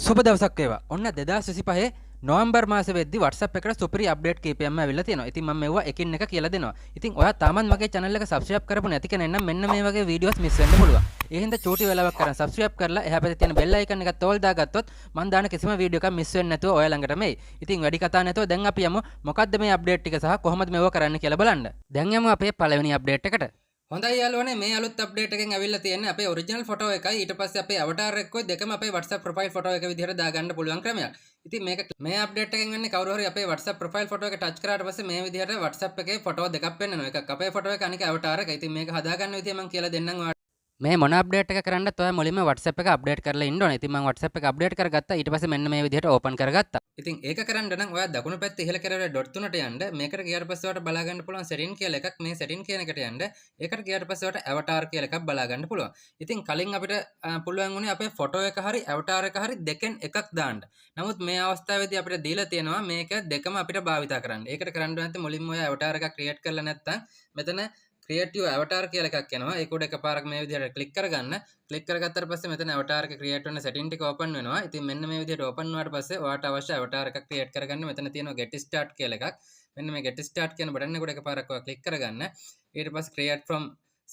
සුබ දවසක් වේවා. ඔන්න 2025 නොවැම්බර් මාසේ වෙද්දි WhatsApp එකට සුපිරි අප්ඩේට් කීපයක්ම ඇවිල්ලා තියෙනවා. ඉතින් මම මේවා එකින් එක කියලා දෙනවා. ඉතින් ඔයා තාමත් මගේ channel එක subscribe කරපු නැති කෙනෙක් නම් මෙන්න මේ වගේ videos miss වෙන්න පුළුවන්. ඒ හින්දා චූටි වෙලාවක් කරන් subscribe කරලා එහා පැත්තේ තියෙන bell icon එකත් ඕල් දාගත්තොත් මම දාන කිසිම video එකක් miss වෙන්නේ නැතුව ඔයා ළඟට මෙයි. ඉතින් වැඩි කතා නැතුව දැන් අපි යමු මොකද්ද මේ අප්ඩේට් ටික සහ කොහොමද මේව කරන්න කියලා බලන්න. දැන් යමු අපේ පළවෙනි අප්ඩේට් එකට. හොඳයි යාළුවනේ මේ අලුත් අප්ඩේට් එකෙන් ඇවිල්ලා තියෙන්නේ අපේ ඔරිජිනල් ෆොටෝ එකයි ඊට පස්සේ අපේ අවතාර් එකකුයි දෙකම අපේ WhatsApp ප්‍රොෆයිල් ෆොටෝ එක විදිහට දාගන්න පුළුවන් ක්‍රමයක්. ඉතින් මේ අප්ඩේට් එකෙන් වෙන්නේ කවුරු හරි අපේ WhatsApp ප්‍රොෆයිල් ෆොටෝ එක ටච් කරාට පස්සේ මේ විදිහට WhatsApp එකේ ෆොටෝ දෙකක් පෙන්වනවා. එකක් අපේ ෆොටෝ එක අනික අවතාර් එක. ඉතින් මේක හදාගන්න විදිය මම කියලා දෙන්නම් ඔයාලට. මේ මොන අප්ඩේට් එක කරන්නත් ඔයා මුලින්ම WhatsApp එක අප්ඩේට් කරලා ඉන්න ඕනේ. ඉතින් මම WhatsApp එක අප්ඩේට් කරගත්තා. ඊට පස්සේ මෙන්න මේ විදිහට ඕපන් කරගත්තා. ඉතින් ඒක කරන්න නම් ඔයා දකුණු පැත්තේ ඉහළ කරවල ඩොට් තුනට යන්න. මේකට ගියාට පස්සේ ඔයාලට බලා ගන්න පුළුවන් setting කියලා එකක්. මේ setting කියන එකට යන්න. ඒකට ගියාට පස්සේ ඔයාලට avatar කියලා එකක් බලා ගන්න පුළුවන්. ඉතින් කලින් අපිට පුළුවන් වුණේ අපේ ෆොටෝ එක හරි avatar එක හරි දෙකෙන් එකක් දාන්න. නමුත් මේ අවස්ථාවේදී අපිට දීලා තියෙනවා මේක දෙකම අපිට භාවිතා කරන්න. ඒකට කරන්න ඕනේ මුලින්ම ඔයා avatar එකක් create කරලා නැත්නම් මෙතන creative avatar කියලා එකක් එනවා. ඒක උඩ එකපාරක් මේ විදිහට ක්ලික් කරගන්න. ක්ලික් කරගත්තාට පස්සේ මෙතන avatar එක create වෙන setting ටික open වෙනවා. ඉතින් මෙන්න මේ විදිහට open වුණාට පස්සේ ඔයාට අවශ්‍ය avatar එකක් create කරගන්න මෙතන තියෙනවා get start කියලා එකක්. මෙන්න මේ get start කියන බටන් එක උඩ එකපාරක් ඔයා ක්ලික් කරගන්න. ඊට පස්සේ create from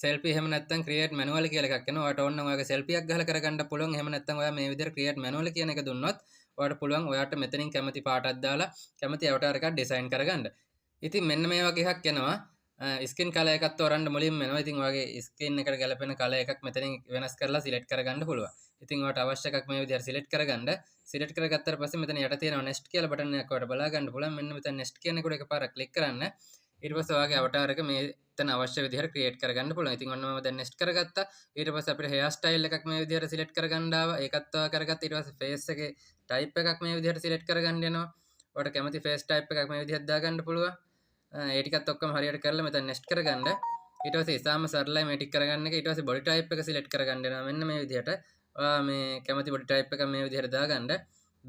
selfie එහෙම නැත්නම් create manual කියලා එකක් එනවා. ඔයාට ඕන නම් ඔයාගේ selfie එකක් ගහලා කරගන්න පුළුවන්. එහෙම නැත්නම් ඔයා මේ විදිහට create manual කියන එක දුන්නොත් ඔයාට පුළුවන් ඔයාට මෙතනින් කැමති පාටක් දාලා කැමති avatar එකක් design කරගන්න. ඉතින් මෙන්න මේ වගේ එකක් එනවා. ස්කින් කලර් එකක් තෝරන්න මුලින්ම එනවා. ඉතින් ඔයාගේ ස්කින් එකට ගැලපෙන කලර් එකක් මෙතනින් වෙනස් කරලා සිලෙක්ට් කරගන්න පුළුවන්. ඉතින් ඔයාට අවශ්‍ය එකක් මේ විදිහට සිලෙක්ට් කරගන්න. සිලෙක්ට් කරගත්තාට පස්සේ මෙතන යට තියෙනවා next කියලා බටන් එකක් ඔයාලට බලා ගන්න පුළුවන්. මෙන්න මෙතන next කියන එක උඩ එකපාරක් ක්ලික් කරන්න. ඊට පස්සේ ඔයාගේ avatar එක මෙතන අවශ්‍ය විදිහට ක්‍රියේට් කරගන්න පුළුවන්. ඉතින් ඔන්න මම දැන් next කරගත්තා. ඊට පස්සේ අපිට hair style එකක් මේ විදිහට සිලෙක්ට් කරගන්න ආවා. ඒකත් ඔයා කරගත්තා. ඊට පස්සේ face එකේ type එකක් මේ විදිහට සිලෙක්ට් කරගන්න යනවා. ඔයාට කැමති face type එකක් මේ විදිහට දාගන්න පුළුවන්. ඒ ටිකත් ඔක්කොම හරියට කරලා මෙතන next කරගන්න. ඊට පස්සේ ඉතාලම සරලයි මේ ටික කරගන්න එක. ඊට පස්සේ body type එක select කරගන්න යනවා. මෙන්න මේ විදිහට ඔයා මේ කැමති body type එක මේ විදිහට දාගන්න.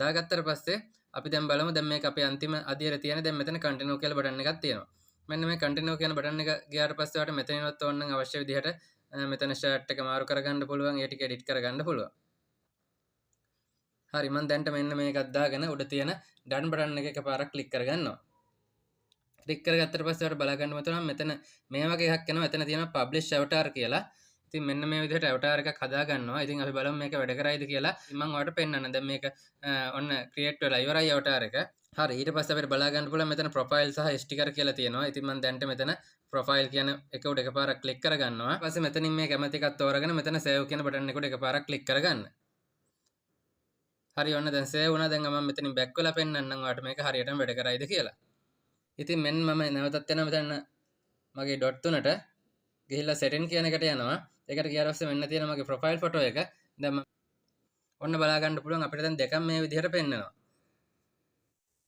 දාගත්තට පස්සේ අපි දැන් බලමු දැන් මේක අපේ අන්තිම අදියර තියෙන දැන් මෙතන continue කියලා බටන් එකක් තියෙනවා. මෙන්න මේ continue කියන බටන් එක ගියාට පස්සේ ඔයාලට මෙතනින්වත් ඕන නම් අවශ්‍ය විදිහට මෙතන shirt එක මාරු කරගන්න පුළුවන්. ඒ ටික edit කරගන්න පුළුවන්. හරි මම දැන්ට මෙන්න මේකක් දාගෙන උඩ තියෙන done බටන් එක එකපාරක් click කරගන්නවා. ක්ලික් කරගත්තට පස්සේ ඔයාලට බලා ගන්න මතන මෙතන මේ වගේ එකක් එනවා. එතන තියෙනවා publish avatar කියලා. ඉතින් මෙන්න මේ විදිහට avatar එකක් හදා ගන්නවා. ඉතින් අපි බලමු මේක වැඩ කරයිද කියලා. මම ඔයාලට පෙන්නන්න. දැන් මේක ඔන්න create වෙලා ඉවරයි avatar එක. හරි ඊට පස්සේ අපිට බලා ගන්න පුළුවන් මෙතන profile සහ sticker කියලා තියෙනවා. ඉතින් මම දැන්ට මෙතන profile කියන එක උඩ එකපාරක් ක්ලික් කරගන්නවා. ඊට පස්සේ මෙතනින් මේ කැමති එකක් තෝරගෙන මෙතන save කියන බටන් එක උඩ එකපාරක් ක්ලික් කරගන්න. හරි ඔන්න දැන් save වුණා. දැන් මම මෙතනින් back වෙලා පෙන්නන්නම් ඔයාලට මේක හරියටම වැඩ කරයිද කියලා. ඉතින් මෙන්න මම නැවතත් යනවා මෙතන මගේ ඩොට් තුනට ගිහිල්ලා setting කියන එකට යනවා. ඒකට ගියාට පස්සේ මෙන්න තියෙන මගේ profile photo එක. දැන් ඔන්න බලා ගන්න පුළුවන් අපිට දැන් දෙකම මේ විදිහට පෙන්නනවා.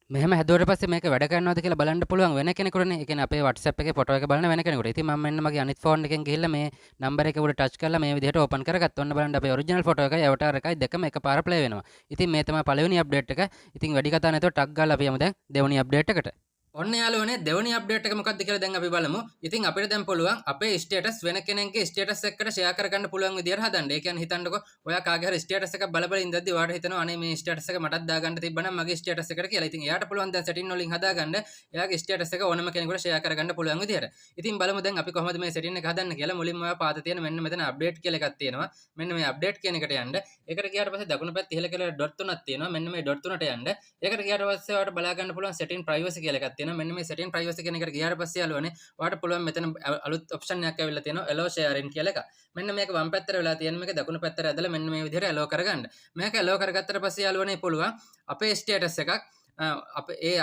මෙහෙම හැදුවට පස්සේ මේක වැඩ කරනවද කියලා බලන්න පුළුවන් වෙන කෙනෙකුටනේ. ඒ කියන්නේ අපේ WhatsApp එකේ ෆොටෝ එක බලන වෙන කෙනෙකුට. ඉතින් මම මෙන්න මගේ අනිත් ෆෝන් එකෙන් ගිහිල්ලා මේ නම්බර් එක උඩ ටච් කරලා මේ විදිහට ඕපන් කරගත්තා. ඔන්න බලන්න අපේ ඔරිජිනල් ෆොටෝ එකයි avatar එකයි දෙකම එකපාර ප්ලේ වෙනවා. ඉතින් මේ තමයි පළවෙනි අප්ඩේට් එක. ඉතින් වැඩි කතා නැතුව ටක් ගාලා අපි යමු දැන් දෙවෙනි අප්ඩේට් එකට. ඔන්න යාළුවනේ දෙවෙනි අප්ඩේට් එක මොකක්ද කියලා දැන් අපි බලමු. ඉතින් අපිට දැන් පුළුවන් අපේ ස්ටේටස් වෙන කෙනෙක්ගේ ස්ටේටස් එකකට ෂෙයා කරගන්න පුළුවන් විදියට හදන්න. ඒ කියන්නේ හිතන්නකෝ ඔයා කාගේ හරි ස්ටේටස් එකක් බල බල ඉඳද්දි ඔයාට හිතෙනවා අනේ මේ ස්ටේටස් එක මටත් දාගන්න තිබ්බනම් මගේ ස්ටේටස් එකට කියලා. ඉතින් එයාට පුළුවන් දැන් setting වලින් හදාගන්න එයාගේ ස්ටේටස් එක ඕනම කෙනෙකුට ෂෙයා කරගන්න පුළුවන් විදියට. ඉතින් බලමු දැන් අපි කොහොමද මේ setting එක හදන්න කියලා. මුලින්ම ඔයා පාත තියෙන මෙන්න මෙතන අප්ඩේට් කියලා එකක් තියෙනවා. මෙන්න මේ අප්ඩේට් කියන එකට යන්න. ඒකට ගියාට පස්සේ දකුණු පැත්තේ ඉහළ කියලා ඩොට් තුනක් තියෙනවා. මෙන්න මේ ඩොට් තුනට යන්න. ඒකට ගියාට පස්සේ ඔයාට බලා ගන්න පුළුවන් setting privacy කියලා එකක් තියෙනවා. මෙන්න මේ setting privacy කියන එකට ගියාට පස්සේ යාළුවනේ ඔයාලට පුළුවන් මෙතන අලුත් ඔප්ෂන් එකක් ඇවිල්ලා තියෙනවා allow sharing කියලා එක. මෙන්න මේක වම් පැත්තට වෙලා තියෙන මේක දකුණු පැත්තට ඇදලා මෙන්න මේ විදිහට allow කරගන්න. මේක allow කරගත්තට පස්සේ යාළුවනේ පුළුවන් අපේ status එකක්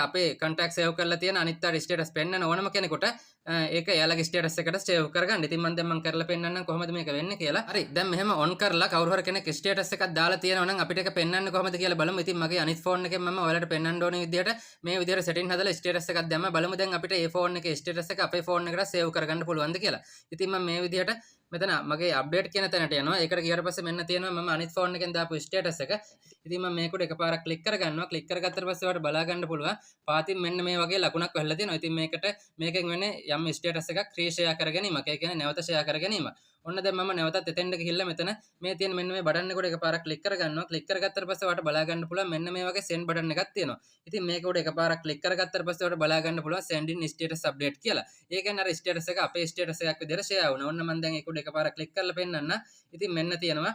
අපේ contacts save කරලා තියෙන අනිත් අය status පෙන්වන ඕනම කෙනෙකුට ඒක එයාලගේ status එකට save කරගන්න. ඉතින් මම දැන් කරලා පෙන්නන්නම් කොහොමද මේක වෙන්නේ කියලා. හරි දැන් මෙහෙම on කරලා කවුරු හරි කෙනෙක් status එකක් දාලා තියෙනවා නම් අපිට ඒක පෙන්වන්න කොහොමද කියලා බලමු. ඉතින් මගේ අනිත් phone එකෙන් මම ඔයාලට පෙන්වන්න ඕනේ විදිහට මේ විදිහට setting හදලා status එකක් දැම්ම බලමු දැන් අපිට ඒ phone එකේ status එක අපේ phone එකට save කරගන්න පුළුවන්ද කියලා. ඉතින් මම මේ විදිහට මෙතන මගේ අප්ඩේට් කියන තැනට යනවා. ඒකට ගියාට පස්සේ මෙන්න තියෙනවා මම අනිත් ෆෝන් එකෙන් දාපු ස්ටේටස් එක. ඉතින් මම මේකට එකපාරක් ක්ලික් කරගන්නවා. ක්ලික් කරගත්තට පස්සේ ඔයාලට බලා ගන්න පුළුවන්. පාතින් මෙන්න මේ වගේ ලකුණක් වැහලා තියෙනවා. ඉතින් මේකෙන් වෙන්නේ යම් ස්ටේටස් එකක් රීෂෙයා කර ගැනීමක්. ඒ කියන්නේ නැවත ෂෙයා කර ගැනීම. ඔන්න දැන් මම නැවතත් එතෙන්ට ගිහිල්ලා මෙතන මේ තියෙන මෙන්න මේ බටන් එක උඩ එකපාරක් ක්ලික් කරගන්නවා. ක්ලික් කරගත්තට පස්සේ ඔයාලට බලා ගන්න පුළුවන් මෙන්න මේ වගේ send බටන් එකක් තියෙනවා. ඉතින් මේක උඩ එකපාරක් ක්ලික් කරගත්තට පස්සේ ඔයාලට බලා ගන්න පුළුවන් send in status update කියලා. ඒ කියන්නේ අර status එක අපේ status එකක් විදිහට share වුණා. ඔන්න මම දැන් ඒක උඩ එකපාරක් ක්ලික් කරලා පෙන්නන්න. ඉතින් මෙන්න තියෙනවා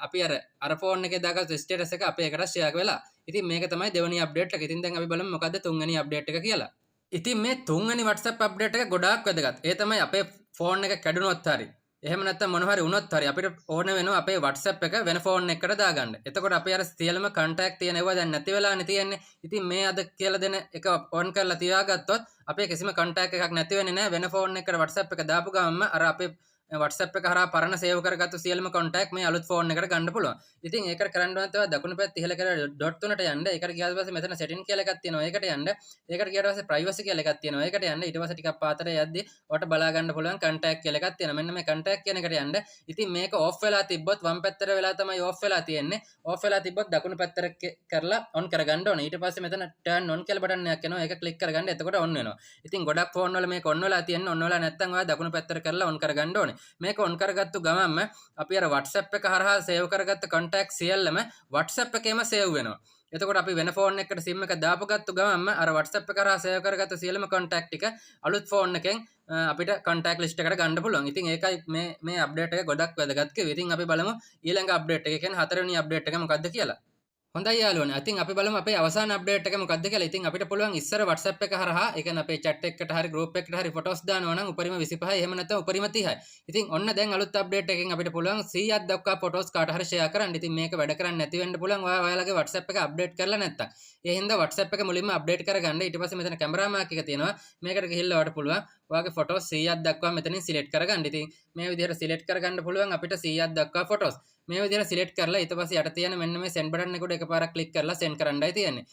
අපි අර ෆෝන් එකේ දාගත්තු ස්ටේටස් එක අපේ එකට ෂෙයා වෙලා. ඉතින් මේක තමයි දෙවෙනි අප්ඩේට් එක. ඉතින් දැන් අපි බලමු මොකද්ද තුන්වෙනි අප්ඩේට් එක කියලා. ඉතින් මේ තුන්වෙනි WhatsApp අප්ඩේට් එක ගොඩාක් වැදගත්. ඒ තමයි අපේ ෆෝන් එක කැඩුනොත් හරි එහෙම නැත්නම් මොනවා හරි වුණොත් හරි අපිට ඕන වෙනවා අපේ WhatsApp එක වෙන ෆෝන් එකකට දාගන්න. එතකොට අපේ අර සියලුම contact තියෙන ඒවා දැන් නැති වෙලානේ තියෙන්නේ. ඉතින් මේ අද කියලා දෙන එක ඔන් කරලා තියාගත්තොත් අපේ කිසිම contact එකක් නැති වෙන්නේ නැහැ. වෙන ෆෝන් එකකට WhatsApp එක දාපු ගමන්ම අර අපේ WhatsApp එක හරහා පරණ සේව් කරගත්තු සියලුම contact මේ අලුත් ෆෝන් එකට ගන්න පුළුවන්. ඉතින් ඒකට කරන්න ඕන තමයි දකුණු පැත්තේ ඉහළ කරලා ඩොට් තුනට යන්න. ඒකට ගියාට පස්සේ මෙතන setting කියලා එකක් තියෙනවා. ඒකට යන්න. ඒකට ගියාට පස්සේ privacy කියලා එකක් තියෙනවා. ඒකට යන්න. ඊට පස්සේ ටිකක් පාතට යද්දි ඔයාලට බලා ගන්න පුළුවන් contact කියලා එකක් තියෙනවා. මෙන්න මේ contact කියන එකට යන්න. ඉතින් මේක off වෙලා තිබ්බොත් වම් පැත්තට වෙලා තමයි off වෙලා තියෙන්නේ. off වෙලා තිබ්බොත් දකුණු පැත්තට කරලා on කරගන්න ඕනේ. ඊට පස්සේ මෙතන turn on කියලා බටන් එකක් එනවා. ඒක click කරගන්න. එතකොට on වෙනවා. ඉතින් ගොඩක් ෆෝන් වල මේක on වෙලා තියෙන්නේ. on වෙලා නැත්නම් ඔයා දකුණු පැත්තට කරලා on කරගන්න ඕනේ. මේක on කරගත්තු ගමන්ම අපි අර WhatsApp එක හරහා save කරගත්ත contact සියල්ලම WhatsApp එකේම save වෙනවා. එතකොට අපි වෙන ෆෝන් එකකට SIM එක දාපගත්තු ගමන්ම අර WhatsApp එක කරහා save කරගත්ත සියලුම contact ටික අලුත් ෆෝන් එකෙන් අපිට contact list එකට ගන්න පුළුවන්. ඉතින් ඒකයි මේ update එක ගොඩක් වැදගත් කිව්වේ. ඉතින් අපි බලමු ඊළඟ update එක කියන්නේ හතරවෙනි update එක මොකක්ද කියලා. හොඳයි යාළුවනේ. ඉතින් අපි බලමු අපේ අවසාන අප්ඩේට් එක මොකක්ද කියලා. ඉතින් අපිට පුළුවන් ඉස්සර WhatsApp එක හරහා ඒ කියන්නේ අපේ chat එකකට හරි group එකකට හරි photos දානවා නම් උපරිම 25යි එහෙම නැත්නම් උපරිම 30යි. ඉතින් ඔන්න දැන් අලුත් අප්ඩේට් එකකින් අපිට පුළුවන් 100ක් දක්වා photos කාට හරි share කරන්න. ඉතින් මේක වැඩ කරන්නේ නැති වෙන්න පුළුවන් ඔයාලගේ WhatsApp එක අප්ඩේට් කරලා නැත්තම්. ඒ හින්දා WhatsApp එක මුලින්ම අප්ඩේට් කරගන්න. ඊට පස්සේ මෙතන කැමරා මාක් එක තියෙනවා. මේකට ගිහිල්ලා ඔයාලට පුළුවන් ඔයාගේ photos 100ක් දක්වා මෙතනින් select කරගන්න. ඉතින් මේ විදිහට select කරගන්න පුළුවන් අපිට 100ක් දක්වා photos. මේ විදිහට select කරලා ඊට පස්සේ යට තියෙන මෙන්න මේ send button එක උඩ එකපාරක් click කරලා send කරන්නයි තියෙන්නේ.